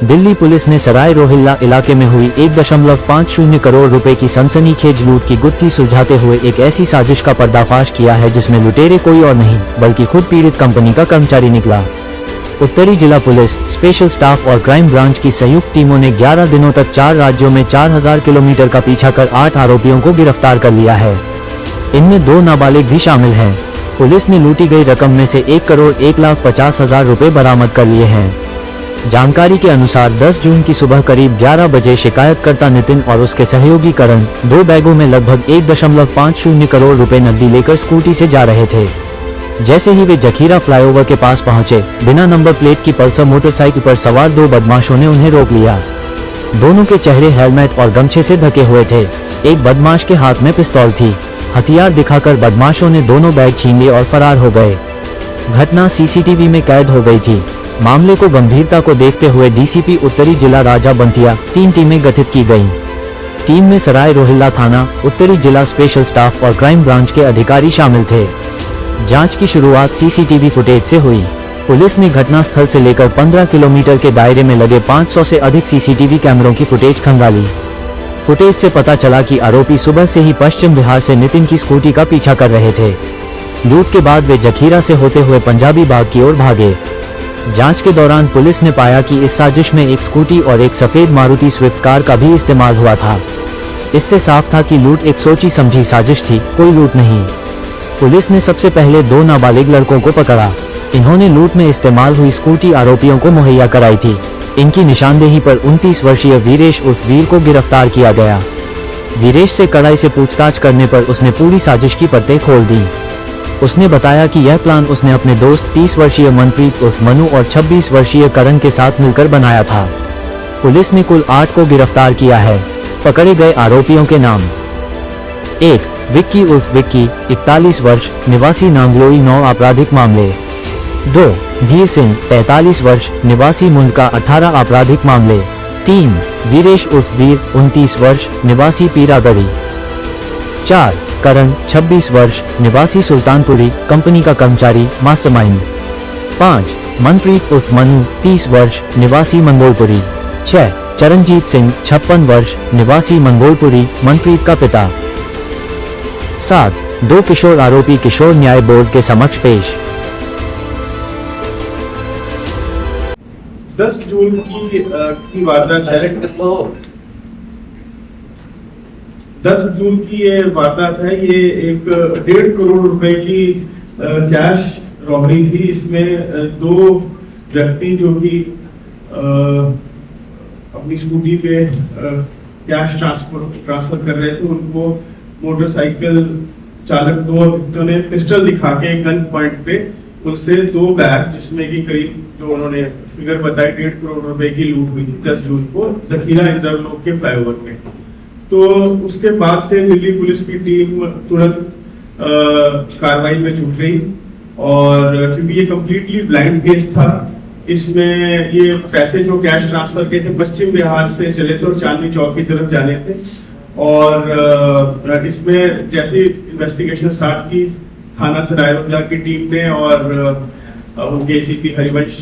Delhi police ने सराय रोहिल्ला इलाके में हुई 1.50 करोड़ रुपए की सनसनीखेज लूट की गुत्थी सुलझाते हुए एक ऐसी साजिश का पर्दाफाश किया है जिसमें लुटेरे कोई और नहीं बल्कि खुद पीड़ित कंपनी का कर्मचारी निकला। उत्तरी जिला पुलिस, स्पेशल स्टाफ और क्राइम ब्रांच की संयुक्त टीमों ने 11 दिनों तक 4 राज्यों में 4000 किलोमीटर का पीछा कर 8 आरोपियों को गिरफ्तार कर लिया है। इनमें 2 नाबालिग भी शामिल हैं। पुलिस ने लूटी गई रकम में से 1,01,50,000 रुपए बरामद कर लिए हैं। जानकारी के अनुसार 10 जून की सुबह करीब 11 बजे शिकायतकर्ता नितिन और उसके सहयोगी करण 2 बैगों में लगभग 1.50 करोड़ रुपए नकदी लेकर स्कूटी से जा रहे थे। जैसे ही वे जखीरा फ्लाईओवर के पास पहुंचे, बिना नंबर प्लेट की पल्सर मोटरसाइकिल पर सवार 2 बदमाशों ने उन्हें रोक लिया। दोनों के चेहरे हेलमेट और गमछे से ढके हुए थे। एक बदमाश के हाथ में पिस्तौल थी। हथियार दिखाकर बदमाशों ने दोनों बैग छीन लिए और फरार हो गए। घटना सीसीटीवी में कैद हो गई थी। मामले को गंभीरता को देखते हुए डीसीपी उत्तरी जिला राजा बंतिया 3 टीमें गठित की गईं। टीम में सराय रोहिल्ला थाना, उत्तरी जिला स्पेशल स्टाफ और क्राइम ब्रांच के अधिकारी शामिल थे। जांच की शुरुआत सीसीटीवी फुटेज से हुई। पुलिस ने घटना स्थल से लेकर 15 किलोमीटर के दायरे में लगे 500 से अधिक सीसीटीवी कैमरों की फुटेज खंगाली। फुटेज से पता चला कि आरोपी सुबह से ही पश्चिम बिहार से नितिन की स्कूटी का पीछा कर रहे थे। लूट के बाद वे जखीरा से होते हुए पंजाबी बाग की ओर भागे। जांच के दौरान पुलिस ने पाया कि इस साजिश में एक स्कूटी और एक सफेद मारुति स्विफ्ट कार का भी इस्तेमाल हुआ था। इससे साफ था कि लूट एक सोची समझी साजिश थी, कोई लूट नहीं। पुलिस ने सबसे पहले 2 नाबालिग लड़कों को पकड़ा। इन्होंने लूट में इस्तेमाल हुई स्कूटी आरोपियों को मुहैया कराई थी। इनकी निशानदेही पर 29 वर्षीय वीरेश उर्फ वीर को गिरफ्तार किया गया। वीरेश से कड़ाई से पूछताछ करने पर उसने पूरी साजिश की परतें खोल दी। उसने बताया कि यह प्लान उसने अपने दोस्त 30 वर्षीय मनप्रीत उर्फ मनु और 26 वर्षीय करण के साथ मिलकर बनाया था। पुलिस ने कुल 8 को गिरफ्तार किया है। पकड़े गए आरोपियों के नाम: 1. विक्की उर्फ विक्की 41 वर्ष, निवासी नांगलोई 9 आपराधिक मामले। 2. धीर सिंह 45 वर्ष, निवासी मुंडका 18 आपराधिक मामले। 3. वीरेश उर्फ वीर 29 वर्ष, निवासी पीरागढ़ी। 4. करण 26 वर्ष, निवासी सुल्तानपुरी, कंपनी का कर्मचारी, मास्टरमाइंड। 5. मनप्रीत उर्फ मनु 30 वर्ष, निवासी मंगोलपुरी। 6. चरणजीत सिंह 56 वर्ष, निवासी मंगोलपुरी, मनप्रीत का पिता। 7. 2 किशोर आरोपी किशोर न्याय बोर्ड के समक्ष पेश। 10 जून की वारदात है। 10 जून की ये वारदात है। ये एक 1.5 करोड़ रुपए की कैश रॉबरी थी। इसमें 2 व्यक्ति जो कि अपनी स्कूटी पे कैश ट्रांसफर कर रहे थे, उनको मोटरसाइकिल चालक 2 व्यक्तियों ने पिस्टल दिखा के गन पॉइंट पे उनसे 2 बैग, जिसमें कि करीब जो उन्होंने फिगर बताई 1.5 करोड़ रुपए की लूट हुई थी 10 जून को जखीरा इंदरलोक के फ्लाईओवर में। तो उसके बाद से दिल्ली पुलिस की टीम तुरंत कार्रवाई में जुट गई। और क्योंकि ये कंप्लीटली ब्लाइंड केस था, इसमें ये पैसे जो कैश ट्रांसफर के थे पश्चिम बिहार से चले थे और चांदनी चौक की तरफ जाने थे। और इसमें जैसे इन्वेस्टिगेशन स्टार्ट की थाना सराय रोहिल्ला की टीम ने और उनके एसीपी हरिवंश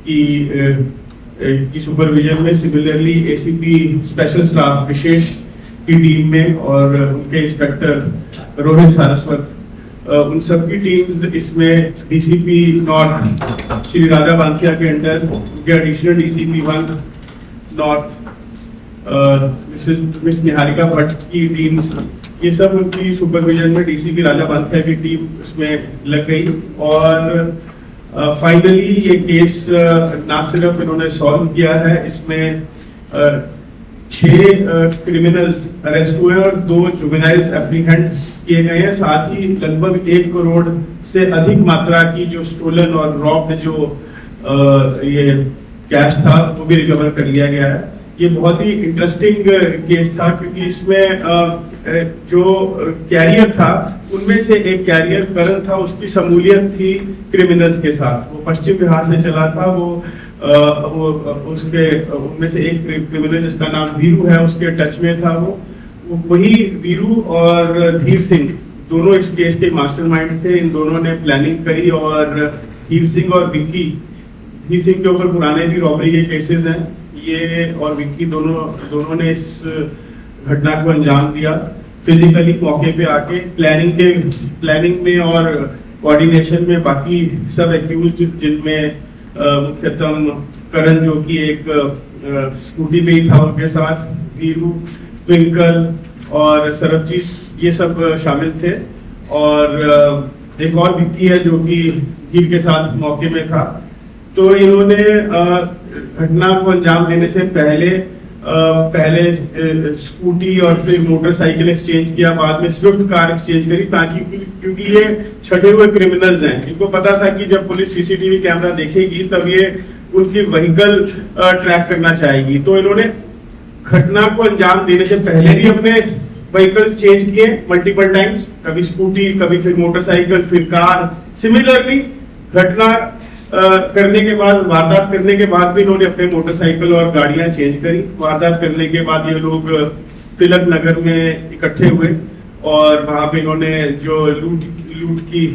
की सुपरविजन में, सिमिलरली एसीपी स्पेशल स्टाफ विशेष की टीम में और उनके इंस्पेक्टर रोहित सारस्वत, उन सब की टीम्स इसमें डीसीपी नॉर्थ श्री राजा बांथिया के अंडर उनके additional DCP 1 north miss Niharika Bhatt की टीम्स, ये सब उनकी सुपरविजन में डीसीपी राजा बांथिया की टीम उसमें लग गई। और फाइनली ये केस ना सिर्फ इन्होंने सॉल्व किया है, इसमें 6 क्रिमिनल्स अरेस्ट हुए और 2 जुवेनाइल्स एप्रीहेंड किए गए हैं। साथ ही लगभग 1 करोड़ से अधिक मात्रा की जो स्टोलन और रॉब्ड जो ये कैश था वो भी रिकवर कर लिया गया है। ये बहुत ही इंटरेस्टिंग केस था क्योंकि इसमें जो कैरियर था उनमें से एक कैरियर करण था, उसकी शमूलियत थी क्रिमिनल्स के साथ। वो पश्चिम बिहार से चला था। वो उसके उनमें से एक क्रिमिनल जिसका नाम वीरू है उसके टच में था। वो वही वीरू और धीर सिंह दोनों इस केस के मास्टरमाइंड थे। इन दोनों ने प्लानिंग करी और धीर सिंह और विक्की, धीर सिंह के ऊपर पुराने भी रॉबरी के केसेस हैं। ये और विक्की दोनों ने इस घटना को अंजाम दिया। फिजिकली मौके पे आके प्लानिंग में और कोऑर्डिनेशन में बाकी सब एक्यूज्ड, जिनमें मुख्यतः करण जो कि एक स्कूटी पे ही था उनके साथ, वीरू, ट्विंकल और सरबजीत, ये सब शामिल थे। और एक और विक्की है जो कि धीर के साथ मौके में था। तो इन्होंने घटना को अंजाम देने से पहले स्कूटी और फिर मोटरसाइकिल एक्सचेंज किया, बाद में स्विफ्ट कार एक्सचेंज करी, ताकि क्योंकि ये छठे हुए क्रिमिनल्स हैं, इनको पता था कि जब पुलिस सीसीटीवी कैमरा देखेगी तब ये उनकी व्हीकल ट्रैक करना चाहेगी। तो इन्होंने घटना को अंजाम देने से पहले भी अपने व्हीकल्स चेंज किए मल्टीपल टाइम्स, कभी स्कूटी, कभी फिर मोटरसाइकिल, फिर कार। सिमिलरली घटना करने के बाद, वारदात करने के बाद भी इन्होंने अपने मोटरसाइकिल और गाड़ियां चेंज करी। वारदात करने के बाद ये लोग तिलक नगर में इकट्ठे हुए और वहां पे इन्होंने जो लूट की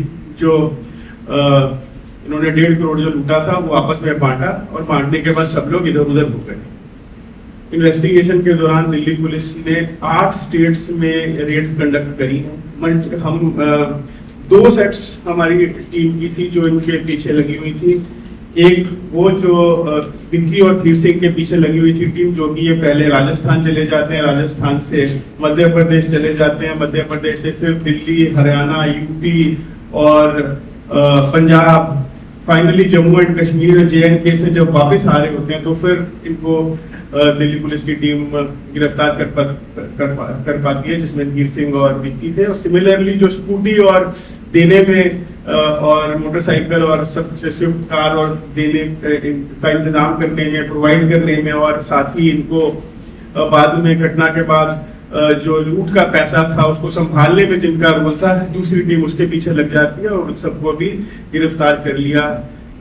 जो इन्होंने 1.5 करोड़ जो लूटा था वो आपस में बांटा, और बांटने के बाद सब लोग इधर उधर हो गए। इन्वेस्टिगेशन के दौरान दिल्ली पुलिस ने 8 स्टेट्स में रेड्स कंडक्ट करी। हम 2 सेट्स हमारी टीम की थी जो इनके पीछे लगी हुई थी। एक वो जो विक्की और धीर सिंह के पीछे लगी हुई थी टीम, जो कि ये पहले राजस्थान चले जाते हैं, राजस्थान से मध्य प्रदेश चले जाते हैं, मध्य प्रदेश से फिर दिल्ली, हरियाणा, यूपी और Punjab, finally Jammu and Kashmir, JNK से जब वापस आ रहे होते हैं तो फिर इनको दिल्ली पुलिस की टीम गिरफ्तार कर पाती है, जिसमें धीर सिंह और विक्की थे। और सिमिलरली जो स्कूटी और देने में और मोटरसाइकिल और सब स्विफ्ट कार और देने का इंतजाम करने में, प्रोवाइड करने में, और साथ ही इनको बाद में घटना के बाद जो लूट का पैसा था उसको संभालने में जिनका रोल था, दूसरी टीम उसके पीछे लग जाती है और उन सबको भी गिरफ्तार कर लिया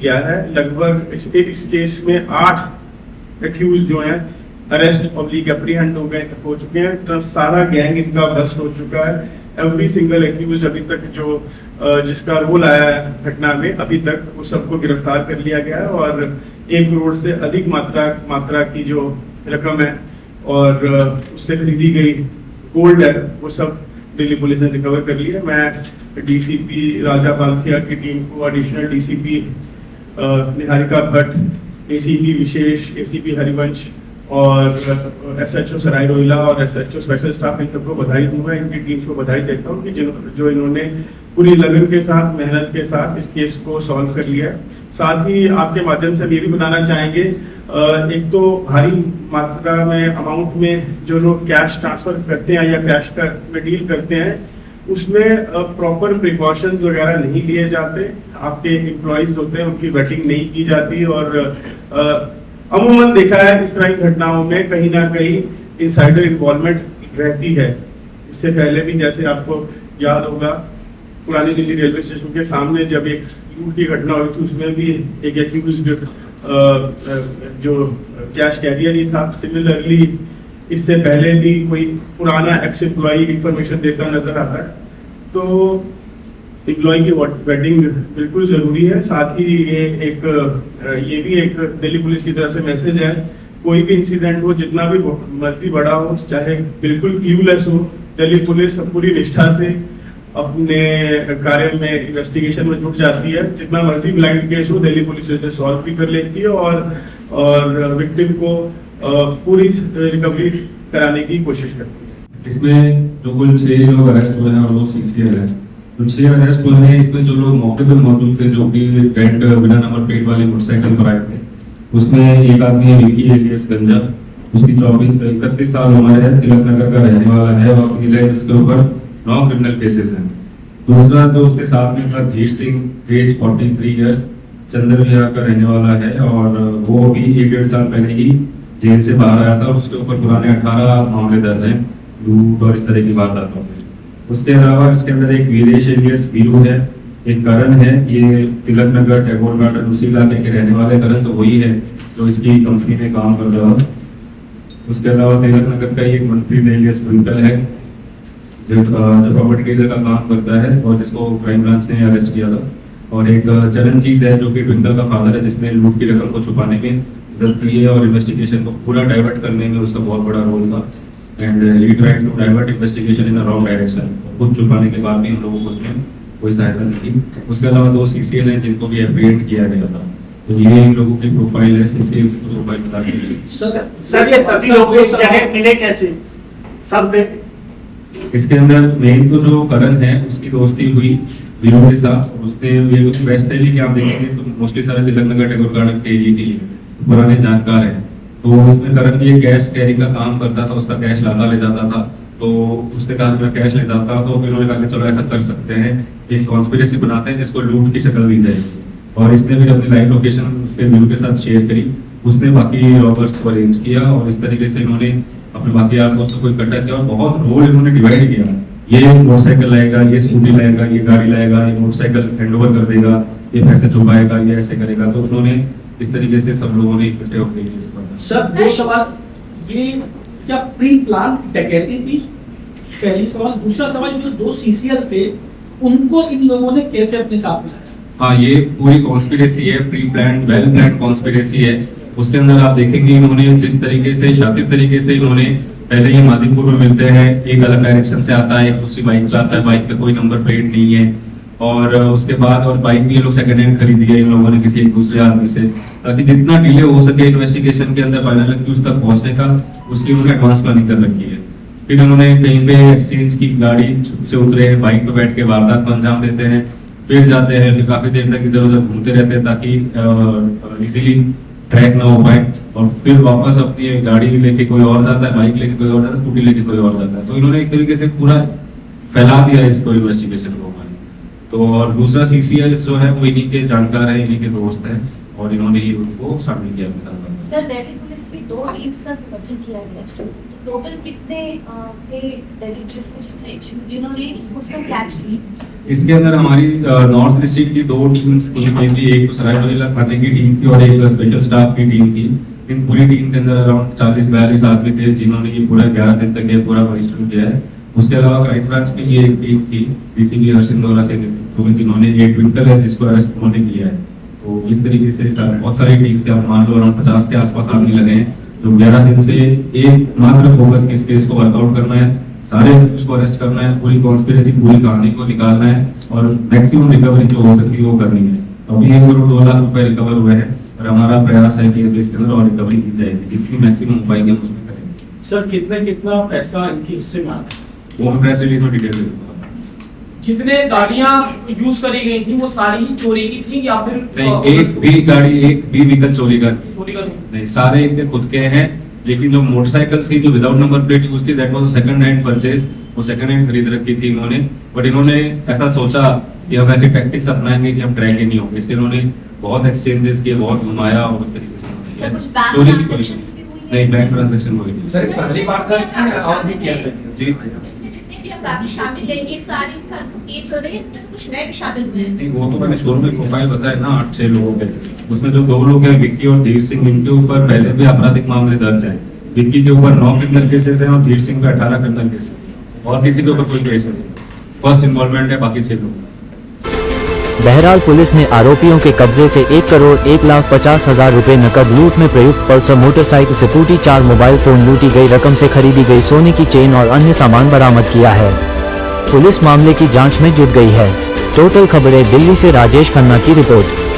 गया है। लगभग इस केस में 8 एक्यूज जो हैं अरेस्ट पब्लिक एप्रीहेंड हो चुके हैं। तो सारा गैंग इनका बस्ट हो चुका है। एवरी सिंगल एक्यूज अभी तक जो जिसका रोल आया है घटना में, अभी तक वो सबको गिरफ्तार कर लिया गया है। और 1 करोड़ से अधिक मात्रा की जो रकम है और उससे खरीदी गई गोल्ड है, वो सब दिल्ली पुलिस ने रिकवर कर लिया। मैं DCP राजा पांथिया की टीम को, additional DCP Niharika Bhatt, ACP विशेष, ACP हरिवंश और SHO सराय रोहिला और SHO स्पेशल स्टाफ, इन सबको बधाई दूंगा, इनकी टीम्स को बधाई देता हूँ कि जो इन्होंने पूरी लगन के साथ, मेहनत के साथ इस केस को सॉल्व कर लिया। साथ ही आपके माध्यम से ये भी बताना चाहेंगे, एक तो भारी मात्रा में अमाउंट में जो लोग कैश ट्रांसफर करते हैं या कैश में डील करते हैं, उसमें प्रॉपर प्रिकॉशंस वगैरह नहीं लिए जाते। आपके एम्प्लॉयज होते हैं, उनकी वेटिंग नहीं की जाती और अमूमन देखा है इस तरह की घटनाओं में कहीं ना कहीं इनसाइडर इन्वॉल्वमेंट रहती है। इससे पहले भी जैसे आपको याद होगा, पुरानी दिल्ली रेलवे स्टेशन के सामने जब एक लूट की घटना हुई थी, उसमें भी एक एक्यूज्ड जो कैश कैरियर ही था। सिमिलरली इससे पहले भी कोई पुराना एक्स एम्प्लॉई इंफॉर्मेशन देता नजर आता है, तो एम्प्लॉय की वेटिंग बिल्कुल जरूरी है। साथ ही ये भी एक दिल्ली पुलिस की तरफ से मैसेज है, कोई भी इंसिडेंट हो, जितना भी मर्जी बड़ा हो, चाहे बिल्कुल क्लूलेस हो, दिल्ली पुलिस पूरी निष्ठा से अपने कार्य में, इन्वेस्टिगेशन में जुट जाती है। जितना मर्जी ब्लाइंड केस हो, दिल्ली पुलिस इसे सॉल्व भी कर लेती है और विक्टिम को पूरी रिकवरी कराने की कोशिश करती है। इसमें जो कुल 6 लोग अरेस्ट हुए हैं और 2 CCL है, तो 6 अरेस्ट हुए हैं। इसमें जो लोग मौके पर मौजूद थे, जो कि रेड बिना नंबर प्लेट वाली मोटरसाइकिल पर आए थे, उसमें एक आदमी है विकी एलियस गंजा, उसकी 31 साल उम्र है, तिलक नगर का रहने वाला है और इसके ऊपर 9 क्रिमिनल केसेस हैं। दूसरा तो उसके साथ में था धीर सिंह, एज 43 ईयर्स, चंदर विहार का रहने वाला है और वो भी 1.5 साल पहले ही जेल से बाहर आया था। उसके ऊपर पुराने 18 मामले दर्ज हैं लूट और इस तरह की वारदातों में। उसके अलावा इसके अंदर एक वीरेश एलियस वीरू है, एक करण है, ये तिलक नगर टैगोर गार्डन उसी इलाके के रहने वाले। करण तो वही है जो इसकी कंपनी में काम कर रहा है। उसके अलावा तिलक नगर का एक मनप्रीत एलियस ट्विंकल है, जो प्रॉपर्टी डीलर का काम करता है और जिसको क्राइम ब्रांच ने अरेस्ट किया था। और एक चरणजीत है जो कि ट्विंकल का फादर है, जिसने लूट की रकम को छुपाने में मदद की है और इन्वेस्टिगेशन को पूरा डाइवर्ट करने में उसका बहुत बड़ा रोल था। And he tried to divert investigation in a wrong direction. खुद छुपाने के बाद भी हम लोगों को उसमें कोई सहायता नहीं की। उसके अलावा 2 CCL हैं जिनको भी एप्रीहेंड किया गया था। तो ये इन लोगों की प्रोफाइल है, CCL की प्रोफाइल बता दीजिए। सर ये सभी लोग एक जगह मिले कैसे सब में? इसके अंदर मेन तो जो करण है उसकी दोस्ती हुई वीरू के साथ। उसने ये लोग वेस्ट दिल्ली के आप देखेंगे तो मोस्टली सारे तिलक नगर टैगोर गार्डन के एरिया के पुराने जानकार हैं। तो इसमें करण ये कैश कैरी का काम करता था, उसका कैश लादा ले जाता था। तो उसने कहा मैं कैश ले जाता, तो फिर उन्होंने कहा कि चलो ऐसा कर सकते हैं, एक कॉन्स्पिरेसी बनाते हैं जिसको लूट की शक्ल दी जाएगी। और इसने फिर अपनी लाइव लोकेशन उसके वीरू के साथ शेयर करी। उसने बाकी रॉबर्स को अरेंज किया और इस तरीके से इन्होंने अपने बाकी यार दोस्तों को इकट्ठा किया और बहुत रोल इन्होंने डिवाइड किया। ये मोटरसाइकिल लाएगा, ये स्कूटी लाएगा, ये गाड़ी लाएगा, ये मोटरसाइकिल हैंडओवर कर देगा, ये पैसे छुपाएगा, ये ऐसे करेगा। तो उन्होंने इस तरीके से सब लोगों ने इकट्ठे होकर इस पर सर 2 सवाल, ये क्या प्री प्लान डकैती थी? पहली सवाल। दूसरा सवाल, जो 2 CCL थे उनको इन लोगों ने कैसे अपने साथ लाया? हाँ, ये पूरी कॉन्स्पिरेसी है, pre plan well plan conspiracy है। उसके अंदर आप देखेंगे इन्होंने जिस तरीके से शातिर तरीके से इन्होंने पहले ही मादीपुर में मिलते हैं, एक अलग डायरेक्शन से आता है, एक दूसरी बाइक पे आता है, बाइक पे कोई नंबर प्लेट नहीं है। और उसके बाद और बाइक भी ये लोग सेकंड हैंड खरीदी है इन लोगों ने किसी एक दूसरे आदमी से, ताकि जितना डिले हो सके इन्वेस्टिगेशन के अंदर फाइनल एक्यूज तक पहुंचने का उसकी उन्होंने एडवांस प्लानिंग कर रखी है। फिर उन्होंने कहीं पे एक्सचेंज की गाड़ी से उतरे हैं, बाइक पे बैठ के वारदात को अंजाम देते हैं, फिर जाते हैं, फिर काफी देर तक इधर उधर घूमते रहते हैं ताकि इजीली ट्रैक ना हो पाए। और फिर वापस अपनी गाड़ी लेके कोई और जाता है, बाइक लेके कोई और जाता है, स्कूटी लेके कोई और जाता है। तो इन्होंने एक तरीके से पूरा फैला दिया इसको इन्वेस्टिगेशन को। तो और दूसरा CCL जो है वो इन्हीं के जानकार है, इन्हीं के दोस्त हैं और इन्होंने ही उनको शामिल किया अपने काम में। सर दिल्ली पुलिस की 2 टीम्स का गठन किया गया है। टोटल कितने थे दिल्ली पुलिस में जिन्होंने उसको कैच की? इसके अंदर हमारी नॉर्थ डिस्ट्रिक्ट की 2 टीम्स थी, एक तो सराय रोहिल्ला थाने की टीम थी और एक स्पेशल स्टाफ की टीम थी। इन पूरी टीम के अंदर अराउंड 40-42 आदमी थे जिन्होंने ये पूरा 11 दिन तक ये पूरा परिश्रम किया है। उसके अलावा क्राइम ब्रांच की ये एक टीम थी DCP हर्षिन गौरा के नेतृत्व में, जिन्होंने ये ट्विंकल है जिसको अरेस्ट उन्होंने किया है। तो इस तरीके से बहुत सारी टीम से आप मान लो अराउंड 50 के आसपास आदमी लगे हैं जो 11 दिन से एक मात्र फोकस इस केस को वर्कआउट करना है, सारे उसको अरेस्ट करना है, पूरी कॉन्स्पिरेसी पूरी कहानी को निकालना है और मैक्सिमम रिकवरी जो हो सकती है वो करनी है। अभी 1 करोड़ 2 लाख रुपए रिकवर हुए हैं और हमारा प्रयास है कि इसके अंदर और रिकवरी की जाएगी, जितनी मैक्सिमम हो पाएगी हम उसमें करेंगे। सर कितना पैसा इनके हिस्से में आता है? वो प्रेस रिलीज में डिटेल दूंगा। कितने गाड़ियां यूज करी गई थी, वो सारी ही चोरी की थी या फिर नहीं, एक भी गाड़ी एक भी व्हीकल चोरी का नहीं? नहीं, सारे इनके खुद के हैं। लेकिन जो मोटरसाइकिल थी जो विदाउट नंबर प्लेट यूज थी, that was second hand purchase, वो सेकंड हैंड खरीद रखी थी इन्होंने। बट इन्होंने ऐसा सोचा कि हम ऐसी टैक्टिक्स अपनाएंगे कि हम ट्रैक ही नहीं होंगे, इसलिए इन्होंने बहुत एक्सचेंजेस किए, बहुत घुमाया और उस तरीके से सर कुछ बैंक चोरी की ट्रांजैक्शंस भी हुई है? नहीं, बैंक ट्रांजैक्शन हुई थी। सर पहली बार था कि और भी किया था? जी, इसमें जितने भी अपराधी शामिल हैं ये सारे इंसान केस हो रहे हैं, इसमें से कुछ नए भी शामिल हुए हैं? नहीं, वो तो मैंने शोरूम में प्रोफाइल बताया ना 8-6 लोगों के। उसमें जो 2 लोग हैं विक्की और धीर सिंह, इनके ऊपर पहले भी आपराधिक मामले दर्ज हैं। विक्की के ऊपर 9 क्रिमिनल केसेस हैं और धीर सिंह पे 18 क्रिमिनल केसेस हैं और किसी के ऊपर कोई केस नहीं। फर्स्ट इन्वॉल्वमेंट है, बाकी 6 लोग। बहरहाल पुलिस ने आरोपियों के कब्जे से 1,01,50,000 रुपए नकद लूट में प्रयुक्त पल्सर मोटरसाइकिल से टूटी 4 मोबाइल फोन, लूटी गई रकम से खरीदी गई सोने की चेन और अन्य सामान बरामद किया है। पुलिस मामले की जांच में जुट गई है। टोटल खबरें दिल्ली से राजेश खन्ना की रिपोर्ट।